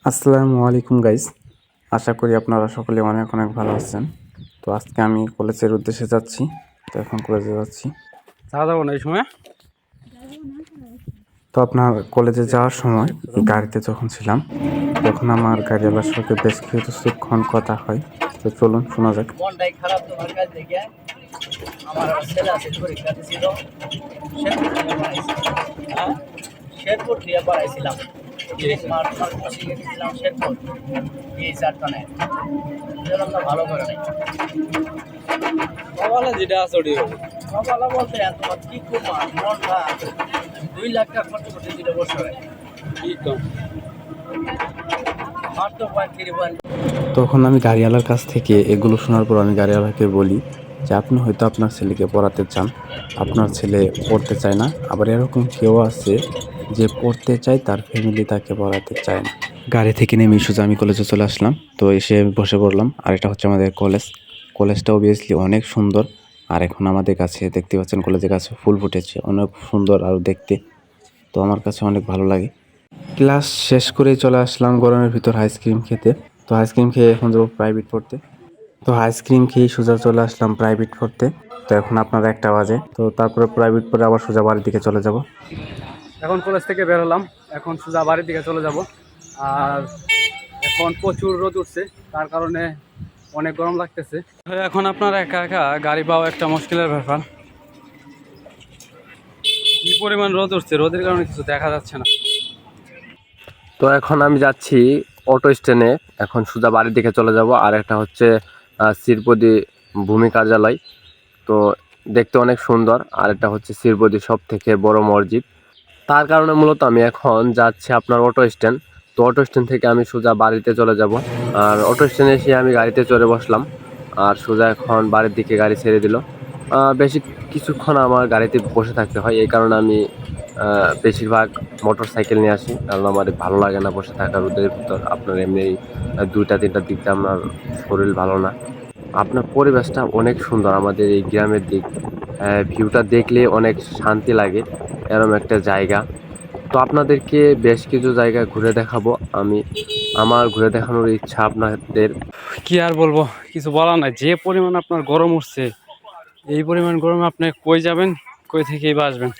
আসসালামু আলাইকুম গাইস। আশা করি আপনারা সকলে অনেক অনেক ভালো আছেন। তো আজকে আমি কলেজের উদ্দেশ্যে যাচ্ছি। তো এখন কলেজে যাচ্ছি। যাবো না এই সময়। তো আপনার কলেজে যাওয়ার সময় গাড়িতে যখন ছিলাম তখন আমার গাড়িওয়ালার সাথে বেশ কিছুক্ষণ কথা হয়। তো চলুন শোনা যাক। মনটাই খারাপ তোমার কাছ থেকে। আমার ছেলে আছে পরীক্ষা দিছিল, শেরপুর দিয়ে পড়াইছিলাম। গেছিলাম শেরপুর এই চারটনে ভালো করে নাই। যেটা আছে ওটি সকালে বলতে তোমার কি করবো, মনটা 2 লাখ টাকা খরচ করতে দিলে বসে হয়। কি কম আমার তো 3 তখন আমি গাড়িওয়ালার কাছ থেকে এগুলো শোনার পর আমি গাড়িওয়ালাকে বলি যে আপনি হয়তো আপনার ছেলেকে পড়াতে চান, আপনার ছেলে পড়তে চায় না। আবার এরকম কেউ আছে যে পড়তে চায়, তার ফ্যামিলি তাকে পড়াতে চায় না। গাড়ি থেকে নেমে সোজা আমি কলেজে চলে আসলাম। তো এসে বসে পড়লাম। আর এটা হচ্ছে আমাদের কলেজটা অবভিয়াসলি অনেক সুন্দর। আর এখন আমাদের কাছে দেখতে পাচ্ছেন কলেজের কাছে ফুল ফুটেছে, অনেক সুন্দর আর দেখতে। তো আমার কাছে অনেক ভালো লাগে। ক্লাস শেষ করেই চলে আসলাম গরমের ভিতর আইসক্রিম খেতে। তো আইসক্রিম খেয়ে এখন যাবো প্রাইভেট পড়তে। তো আইসক্রিম খেয়ে সোজা চলে আসলাম প্রাইভেট পড়তে। তো এখন আপনার 1টা বাজে। তো তারপরে প্রাইভেট পড়ে আবার সোজা বাড়ির দিকে চলে যাব। এখন কলেজ থেকে বের হলাম, এখন সোজা বাড়ির দিকে চলে যাব। আর এখন প্রচুর রোদ উঠছে, তার কারণে অনেক গরম লাগতেছে। এখন আপনার একা একা গাড়ি পাওয়া একটা মুশকিলের ব্যাপার। কি পরিমাণ রোদ উঠছে, রোদের কারণে কিছু দেখা যাচ্ছে না। তো এখন আমি যাচ্ছি অটো স্ট্যান্ডে, এখন সোজা বাড়ির দিকে চলে যাব। আর একটা হচ্ছে শ্রীপতি ভূমি কার্যালয়, তো দেখতে অনেক সুন্দর। আর এটা হচ্ছে শ্রীপতি সব থেকে বড় মসজিদ। তার কারণে মূলত আমি এখন যাচ্ছি আপনার অটো স্ট্যান্ড। তো অটো স্ট্যান্ড থেকে আমি সোজা বাড়িতে চলে যাব। আর অটো স্ট্যান্ডে এসে আমি গাড়িতে চড়ে বসলাম, আর সোজা এখন বাড়ির দিকে গাড়ি ছেড়ে দিল। বেশি কিছুক্ষণ আমার গাড়িতে বসে থাকতে হয়, এই কারণে আমি বেশিরভাগ মোটর সাইকেল নিয়ে আসি, কারণ আমার ভালো লাগে না বসে থাকা রোদের ভিতর। আপনার এমনি 2টা-3টার দিকটা আপনার শরীর ভালো না। আপনার পরিবেশটা অনেক সুন্দর, আমাদের এই গ্রামের দিক ভিউটা দেখলে অনেক শান্তি লাগে, এরম একটা জায়গা। তো আপনাদেরকে বেশ কিছু জায়গা ঘুরে দেখাবো আমি, আমার ঘুরে দেখানোর ইচ্ছা আপনাদের। কি আর বলবো, কিছু বলার নাই। যে পরিমাণ আপনার গরম উঠছে, এই পরিমাণ গরমে আপনি কই যাবেন, কই থেকেই বা আসবেন,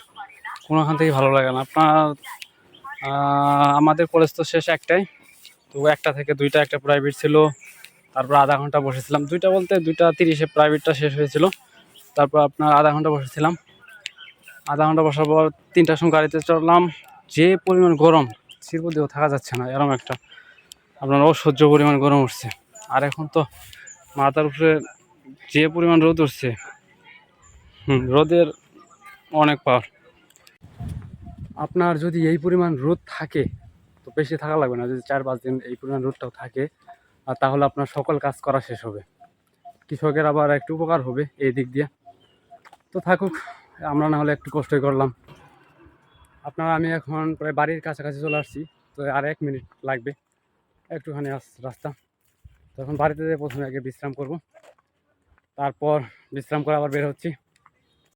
কোনোখান থেকে ভালো লাগে না আপনার। আমাদের কলেজ তো শেষ 1টায়, তো 1টা থেকে 2টা একটা প্রাইভেট ছিল। তারপর আধা ঘন্টা বসেছিলাম, 2টা বলতে 2টা 30-এ প্রাইভেটটা শেষ হয়েছিল। তারপর আপনার আধা ঘন্টা বসেছিলাম। আধা ঘন্টা বসার পর 3টার সময় গাড়িতে চড়লাম। যে পরিমাণ গরম, শ্রীপতিও থাকা যাচ্ছে না, এরকম একটা আপনার অসহ্য পরিমাণ গরম উঠছে। আর এখন তো মাথার উপরে যে পরিমাণ রোদ উঠছে, রোদের অনেক পাওয়ার। আপনার যদি এই পরিমাণ রোদ থাকে, তো বেশি থাকা লাগবে না। যদি 4-5 দিন এই পরিমাণ রোদটাও থাকে, আর তাহলে আপনার সকল কাজ করা শেষ হবে। কৃষকের আবার একটু উপকার হবে এই দিক দিয়ে। তো থাকুক, আমরা না হলে একটু কষ্টই করলাম। আমি এখন প্রায় বাড়ির কাছাকাছি চলে আসছি। তো আর 1 মিনিট লাগবে, একটুখানি রাস্তা। তখন বাড়িতে যেয়ে প্রথমে আগে বিশ্রাম করব, তারপর বিশ্রাম করে আবার বের হচ্ছি।